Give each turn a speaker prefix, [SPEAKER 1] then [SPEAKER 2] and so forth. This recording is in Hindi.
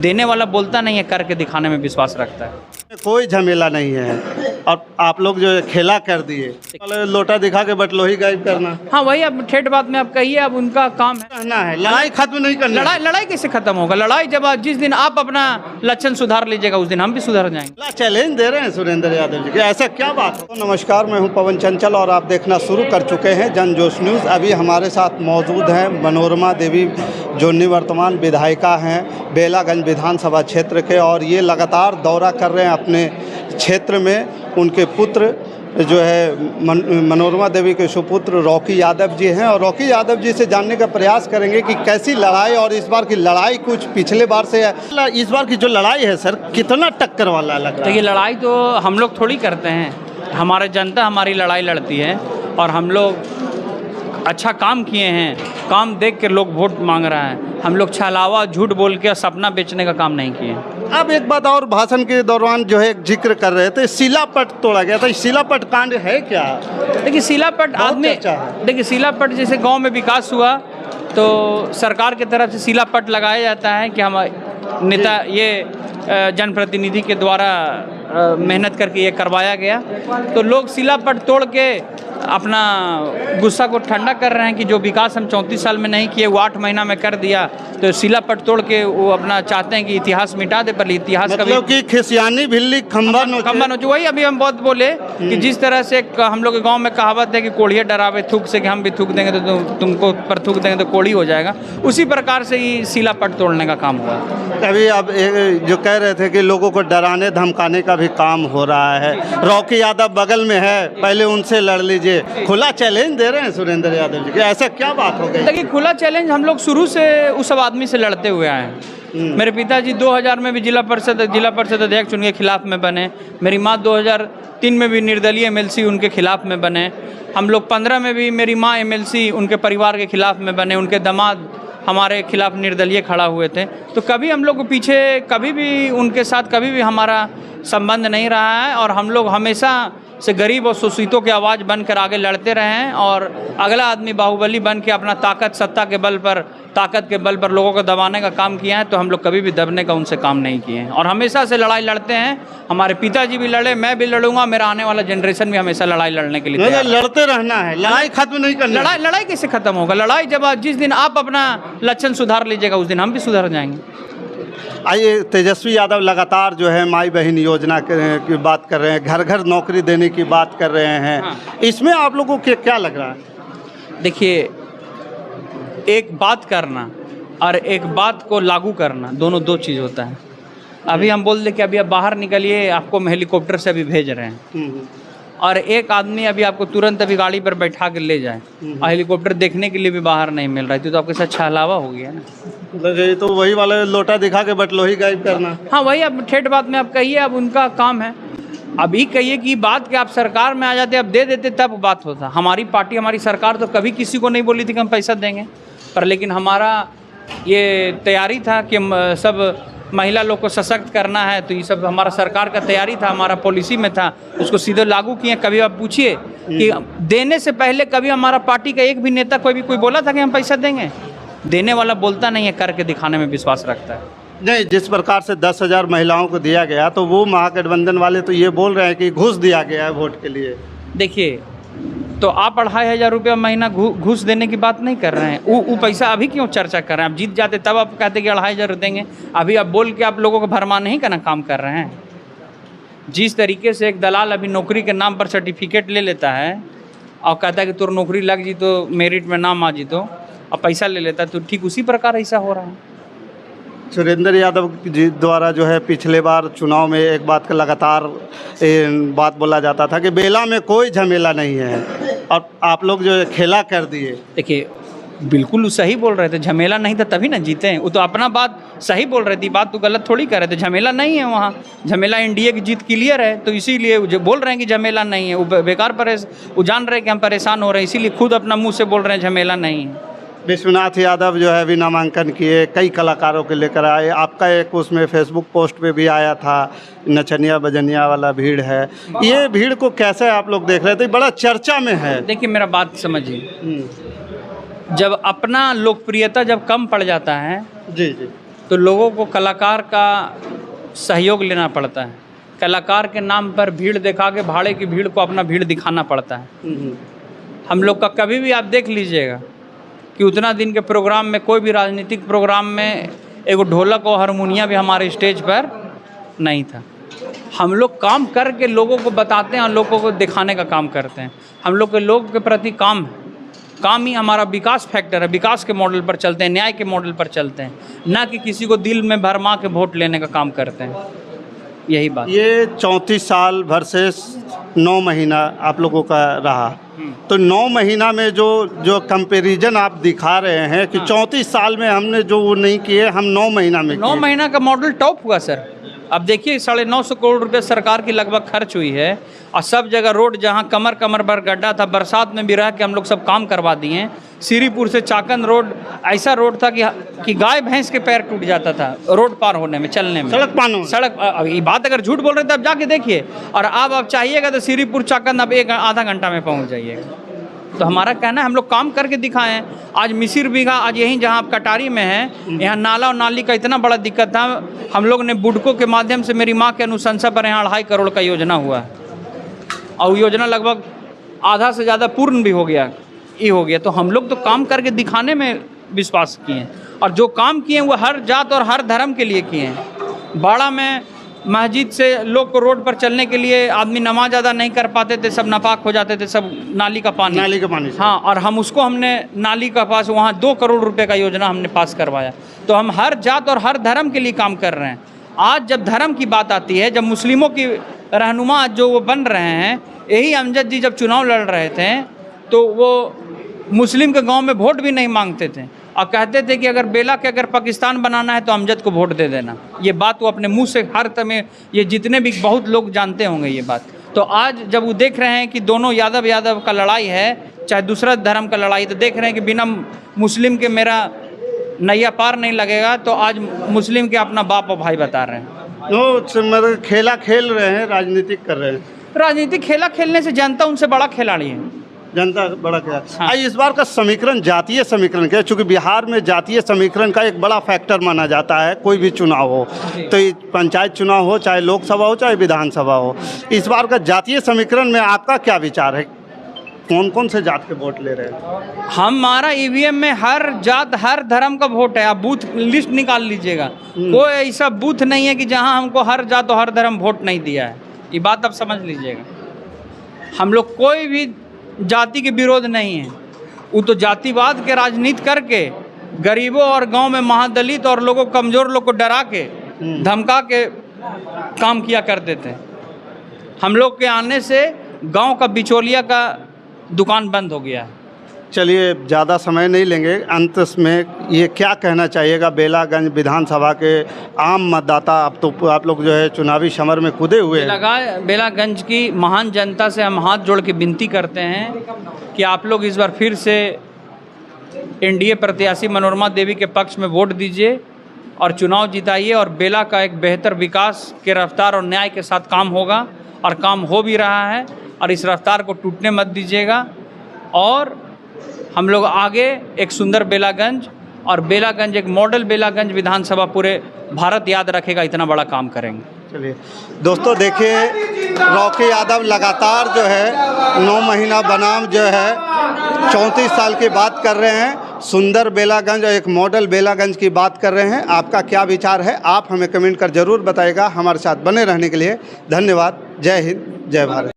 [SPEAKER 1] देने वाला बोलता नहीं है, करके दिखाने में विश्वास रखता है।
[SPEAKER 2] कोई झमेला नहीं है और आप लोग जो खेला कर दिए, लोटा दिखा के बटलोही गायब करना।
[SPEAKER 1] हाँ वही, अब ठेठ बात में आप कहिए, अब उनका काम है।
[SPEAKER 2] कहना है लड़ाई खत्म नहीं करना।
[SPEAKER 1] लड़ाई कैसे खत्म होगा? लड़ाई जब जिस दिन आप अपना लक्षण सुधार लीजिएगा उस दिन हम भी सुधर जाएंगे।
[SPEAKER 2] चैलेंज दे रहे हैं सुरेंद्र यादव जी, ऐसा क्या बात है? तो नमस्कार, मैं हूं पवन चंचल और आप देखना शुरू कर चुके हैं जनजोश न्यूज़। अभी हमारे साथ मौजूद हैं मनोरमा देवी, जो निवर्तमान विधायिका हैं बेलागंज विधानसभा क्षेत्र के, और ये लगातार दौरा कर रहे हैं अपने क्षेत्र में। उनके पुत्र जो है मनोरमा देवी के सुपुत्र रॉकी यादव जी हैं, और रॉकी यादव जी से जानने का प्रयास करेंगे कि कैसी लड़ाई, और इस बार की लड़ाई कुछ पिछले बार से है। इस बार की जो लड़ाई है सर, कितना टक्कर वाला लग रहा है?
[SPEAKER 1] देखिए, लड़ाई तो हम लोग थोड़ी करते हैं, हमारे जनता हमारी लड़ाई लड़ती है, और हम लोग अच्छा काम किए हैं, काम देख के लोग वोट मांग रहा है। हम लोग छलावा झूठ बोल के सपना बेचने का काम नहीं किए।
[SPEAKER 2] अब एक बात और, भाषण के दौरान जो है जिक्र कर रहे थे, शिलापट तोड़ा गया था। शिलापट कांड है क्या?
[SPEAKER 1] देखिए, शिलापट आदमी, देखिए शिलापट जैसे गांव में विकास हुआ तो सरकार की तरफ से शिलापट लगाया जाता है कि हम नेता ये जनप्रतिनिधि के द्वारा मेहनत करके ये करवाया गया, तो लोग शिलापट तोड़ के अपना गुस्सा को ठंडा कर रहे हैं कि जो विकास हम 34 साल में नहीं किए वो 8 महीना में कर दिया। तो शिलापट तोड़ के वो अपना चाहते हैं कि इतिहास मिटा दे, पर इतिहास का
[SPEAKER 2] मतलब कि खिसियानी भिल्ली खंबा नोचे।
[SPEAKER 1] वही अभी हम बहुत बोले कि जिस तरह से हम लोग के गांव में कहावत है कि कोढ़िया डरावे थूक से, कि हम भी थूक देंगे तो तुमको पर थूक देंगे तो कोढ़ी हो जाएगा, उसी प्रकार से ही शिलापट तोड़ने का काम हुआ।
[SPEAKER 2] अभी अब जो कह रहे थे कि लोगों को डराने धमकाने का भी काम हो रहा है। रॉकी यादव बगल में है, पहले उनसे लड़ लीजिए। खुला चैलेंज दे रहे हैं सुरेंद्र यादव जी, ऐसा क्या बात हो गई?
[SPEAKER 1] देखिए, खुला चैलेंज हम लोग शुरू से उस सब आदमी से लड़ते हुए आए हैं। मेरे पिताजी 2000 में भी जिला परिषद अध्यक्ष उनके खिलाफ में बने। मेरी माँ 2003 में भी निर्दलीय एमएलसी उनके खिलाफ में बने। हम लोग 15 में भी मेरी माँ एमएलसी उनके परिवार के खिलाफ में बने। उनके दामाद हमारे खिलाफ निर्दलीय खड़ा हुए थे। तो कभी हम लोग को पीछे, कभी भी उनके साथ कभी भी हमारा संबंध नहीं रहा है, और हम लोग हमेशा से गरीब और शोषितों की आवाज़ बनकर आगे लड़ते रहे हैं, और अगला आदमी बाहुबली बन के अपना ताकत के बल पर लोगों को दबाने का काम किया है। तो हम लोग कभी भी दबने का उनसे काम नहीं किए हैं, और हमेशा से लड़ाई लड़ते हैं। हमारे पिताजी भी लड़े, मैं भी लड़ूंगा, मेरा आने वाला जनरेशन भी हमेशा लड़ाई लड़ने के लिए
[SPEAKER 2] लड़ते रहना है, लड़ाई खत्म नहीं करना।
[SPEAKER 1] लड़ाई कैसे खत्म होगा? लड़ाई जब जिस दिन आप अपना लक्षण सुधार लीजिएगा उस दिन हम भी सुधर जाएंगे।
[SPEAKER 2] आइए, तेजस्वी यादव लगातार जो है माई बहन योजना की बात कर रहे हैं, घर घर नौकरी देने की बात कर रहे हैं।
[SPEAKER 1] हाँ।
[SPEAKER 2] इसमें आप लोगों को क्या लग रहा है?
[SPEAKER 1] देखिए, एक बात करना और एक बात को लागू करना, दोनों दो चीज़ होता है। अभी हम बोल दें कि अभी आप बाहर निकलिए, आपको हम हेलीकॉप्टर से अभी भेज रहे हैं, और एक आदमी अभी आपको तुरंत अभी गाड़ी पर बैठा कर ले जाए और हेलीकॉप्टर देखने के लिए भी बाहर नहीं मिल रहा है, तो आपके साथ छलावा हो गया ना।
[SPEAKER 2] तो वही वाला लोटा दिखा के बटलोही गायब करना।
[SPEAKER 1] हाँ वही, अब ठेठ बात में आप कहिए, अब उनका काम है। अभी कहिए कि बात कि आप सरकार में आ जाते, अब दे देते तब बात होता। हमारी पार्टी, हमारी सरकार तो कभी किसी को नहीं बोली थी कि हम पैसा देंगे, पर लेकिन हमारा ये तैयारी था कि सब महिला लोग को सशक्त करना है, तो ये सब हमारा सरकार का तैयारी था, हमारा पॉलिसी में था, उसको सीधे लागू किए। कभी आप पूछिए कि देने से पहले कभी हमारा पार्टी का एक भी नेता कोई बोला था कि हम पैसा देंगे? देने वाला बोलता नहीं है, करके दिखाने में विश्वास रखता है।
[SPEAKER 2] नहीं, जिस प्रकार से 10,000 महिलाओं को दिया गया, तो वो महागठबंधन वाले तो ये बोल रहे हैं कि घूस दिया गया है वोट के लिए।
[SPEAKER 1] देखिए, तो आप 2,500 रुपया महीना घूस देने की बात नहीं कर रहे हैं। वो पैसा अभी क्यों चर्चा कर रहे हैं? आप जीत जाते तब आप कहते कि 2,500 देंगे। अभी आप बोल के आप लोगों को भरमा नहीं करना काम कर रहे हैं। जिस तरीके से एक दलाल अभी नौकरी के नाम पर सर्टिफिकेट ले लेता है और कहता है कि तुर नौकरी लग जी तो मेरिट में नाम आ जी तो, और पैसा ले लेता है, तो ठीक उसी प्रकार ऐसा हो रहा है।
[SPEAKER 2] सुरेंद्र यादव जी द्वारा जो है पिछले बार चुनाव में एक बात का लगातार बात बोला जाता था कि बेला में कोई झमेला नहीं है, और आप लोग जो खेला कर दिए।
[SPEAKER 1] देखिए, बिल्कुल सही बोल रहे थे, झमेला नहीं था तभी ना जीते हैं। वो तो अपना बात सही बोल रहे थे, बात तो गलत थोड़ी कर रहे थे। झमेला नहीं है वहाँ, झमेला एनडीए की जीत क्लियर है, तो इसीलिए जो बोल रहे हैं कि झमेला नहीं है, वो बेकार वो जान रहे हैं कि हम परेशान हो रहे हैं, इसीलिए खुद अपना मुँह से बोल रहे हैं झमेला नहीं है।
[SPEAKER 2] विश्वनाथ यादव जो है अभी नामांकन किए, कई कलाकारों के लेकर आए। आपका एक उसमें फेसबुक पोस्ट पे भी आया था, नचनिया बजनिया वाला भीड़ है। ये भीड़ को कैसे आप लोग देख रहे थे? बड़ा चर्चा में है।
[SPEAKER 1] देखिए, मेरा बात समझिए, जब अपना लोकप्रियता जब कम पड़ जाता है
[SPEAKER 2] जी जी,
[SPEAKER 1] तो लोगों को कलाकार का सहयोग लेना पड़ता है। कलाकार के नाम पर भीड़ दिखा के भाड़े की भीड़ को अपना भीड़ दिखाना पड़ता है। हम लोग का कभी भी आप देख लीजिएगा कि उतना दिन के प्रोग्राम में, कोई भी राजनीतिक प्रोग्राम में एगो ढोलक और हारमोनिया भी हमारे स्टेज पर नहीं था। हम लोग काम करके लोगों को बताते हैं और लोगों को दिखाने का काम करते हैं। हम लोग के लोग के प्रति काम है, काम ही हमारा विकास फैक्टर है। विकास के मॉडल पर चलते हैं, न्याय के मॉडल पर चलते हैं, ना कि किसी को दिल में भरमा के वोट लेने का काम करते हैं। यही बात।
[SPEAKER 2] ये 34 साल वर्सेस 9 महीना आप लोगों का रहा, तो 9 महीना में जो कंपैरिजन आप दिखा रहे हैं कि 34 साल में हमने जो वो नहीं किए, हम 9 महीना में
[SPEAKER 1] 9 महीना का मॉडल टॉप हुआ सर। अब देखिए 950 करोड़ रुपए सरकार की लगभग खर्च हुई है और सब जगह रोड जहां कमर कमर भर गड्ढा था, बरसात में भी रह के हम लोग सब काम करवा दिए हैं। श्रीपुर से चाकन रोड ऐसा रोड था कि गाय भैंस के पैर टूट जाता था रोड पार होने में, चलने में। सड़क ये बात अगर झूठ बोल रहे थे आप जाके देखिए। और अब आप चाहिएगा तो श्रीपुर चाकन अब आधा घंटा में पहुँच जाइएगा। तो हमारा कहना है हम लोग काम करके दिखाएं। आज मिसिर बीघा, आज यहीं जहां आप कटारी में हैं, यहाँ नाला और नाली का इतना बड़ा दिक्कत था। हम लोग ने बुडको के माध्यम से मेरी माँ के अनुशंसा पर यहाँ 2.5 करोड़ का योजना हुआ है और योजना लगभग आधा से ज़्यादा पूर्ण भी हो गया। तो हम लोग तो काम करके दिखाने में विश्वास किए हैं और जो काम किए हैं वो हर जात और हर धर्म के लिए किए हैं। बाड़ा में मस्जिद से लोग को रोड पर चलने के लिए आदमी नमाज अदा नहीं कर पाते थे, सब नापाक हो जाते थे, सब नाली का पानी हाँ, और हम उसको हमने नाली का पास वहाँ 2 करोड़ रुपए का योजना हमने पास करवाया। तो हम हर जात और हर धर्म के लिए काम कर रहे हैं। आज जब धर्म की बात आती है, जब मुस्लिमों की रहनुमा जो वो बन रहे हैं, यही अमजद जी जब चुनाव लड़ रहे थे तो वो मुस्लिम के गाँव में वोट भी नहीं मांगते थे और कहते थे कि अगर बेला के अगर पाकिस्तान बनाना है तो अमजद को वोट दे देना। ये बात वो अपने मुंह से हर समय, ये जितने भी बहुत लोग जानते होंगे ये बात। तो आज जब वो देख रहे हैं कि दोनों यादव का लड़ाई है, चाहे दूसरा धर्म का लड़ाई, तो देख रहे हैं कि बिना मुस्लिम के मेरा नैया पार नहीं लगेगा। तो आज मुस्लिम के अपना बाप और भाई बता रहे हैं।
[SPEAKER 2] मतलब खेला खेल रहे हैं, राजनीतिक कर रहे हैं।
[SPEAKER 1] राजनीतिक खेला खेलने से जनता उनसे बड़ा खिलाड़ी है।
[SPEAKER 2] जनता बड़ा क्या। हाँ। इस बार का समीकरण जातीय समीकरण क्या है? चूँकि बिहार में जातीय समीकरण का एक बड़ा फैक्टर माना जाता है कोई भी चुनाव हो, तो पंचायत चुनाव हो, चाहे लोकसभा हो, चाहे विधानसभा हो। इस बार का जातीय समीकरण में आपका क्या विचार है? कौन कौन से जात के वोट ले रहे हैं?
[SPEAKER 1] हमारा ईवीएम में हर जात हर धर्म का वोट है। आप बूथ लिस्ट निकाल लीजिएगा, कोई ऐसा बूथ नहीं है कि जहां हमको हर जात और हर धर्म वोट नहीं दिया है। ये बात आप समझ लीजिएगा। हम लोग कोई भी जाति के विरोध नहीं है। वो तो जातिवाद के राजनीति करके गरीबों और गांव में महादलित और लोगों कमज़ोर लोग को डरा के धमका के काम किया करते थे। हम लोग के आने से गांव का बिचौलिया का दुकान बंद हो गया है।
[SPEAKER 2] चलिए ज़्यादा समय नहीं लेंगे, अंत में ये क्या कहना चाहिएगा बेलागंज विधानसभा के आम मतदाता? आप लोग जो है चुनावी समर में कूदे हुए हैं।
[SPEAKER 1] बेलागंज की महान जनता से हम हाथ जोड़ के विनती करते हैं कि आप लोग इस बार फिर से एनडीए प्रत्याशी मनोरमा देवी के पक्ष में वोट दीजिए और चुनाव जिताइए और बेला का एक बेहतर विकास के रफ्तार और न्याय के साथ काम होगा और काम हो भी रहा है। और इस रफ्तार को टूटने मत दीजिएगा और हम लोग आगे एक सुंदर बेलागंज और बेलागंज एक मॉडल बेलागंज विधानसभा पूरे भारत याद रखेगा, इतना बड़ा काम करेंगे।
[SPEAKER 2] चलिए दोस्तों, देखिए रॉकी यादव लगातार जो है 9 महीना बनाम जो है 34 साल की बात कर रहे हैं, सुंदर बेलागंज और एक मॉडल बेलागंज की बात कर रहे हैं। आपका क्या विचार है आप हमें कमेंट कर जरूर बताइएगा। हमारे साथ बने रहने के लिए धन्यवाद। जय हिंद, जय भारत।